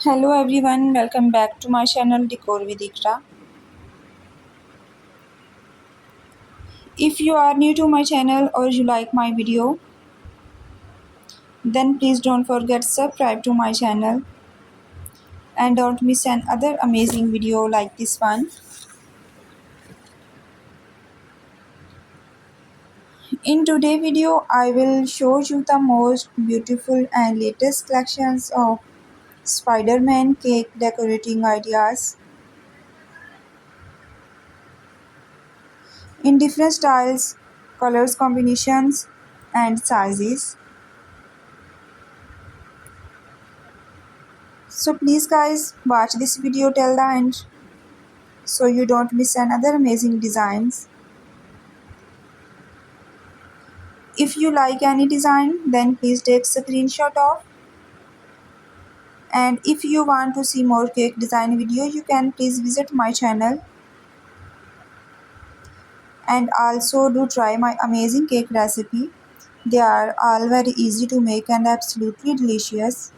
Hello everyone, welcome back to my channel Decor with Iqra. If you are new to my channel or you like my video, then please don't forget subscribe to my channel and don't miss another amazing video like this one. In today's video, I will show you the most beautiful and latest collections of Spiderman cake decorating ideas in different styles, colors combinations and sizes. So please guys watch this video till the end so you don't miss another amazing designs. If you like any design then please take screenshot of, and if you want to see more cake design video you can please visit my channel, and also do try my amazing cake recipe. They are all very easy to make and absolutely delicious.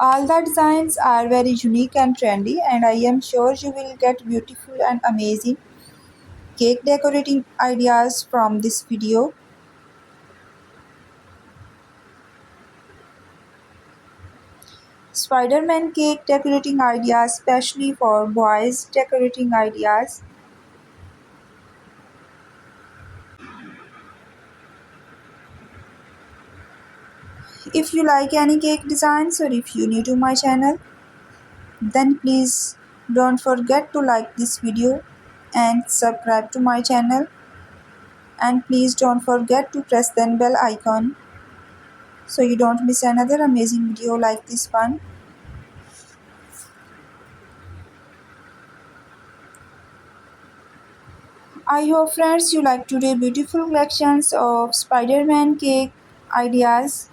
All the designs are very unique and trendy, and I am sure you will get beautiful and amazing cake decorating ideas from this video. Spiderman cake decorating ideas, especially for boys decorating ideas. If you like any cake designs or if you new to my channel, then please don't forget to like this video and subscribe to my channel, and please don't forget to press the bell icon so you don't miss another amazing video like this one. I hope friends you like today beautiful collections of Spiderman cake ideas,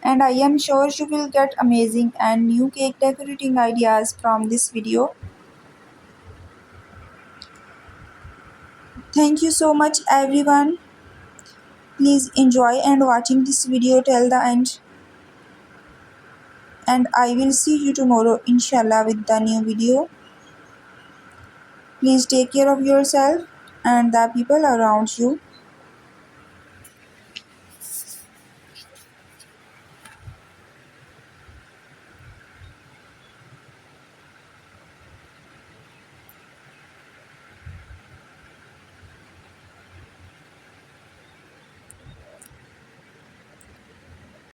and I am sure you will get amazing and new cake decorating ideas from this video. Thank you so much everyone. Please enjoy and watching this video till the end, and I will see you tomorrow inshallah with the new video. Please take care of yourself and the people around you.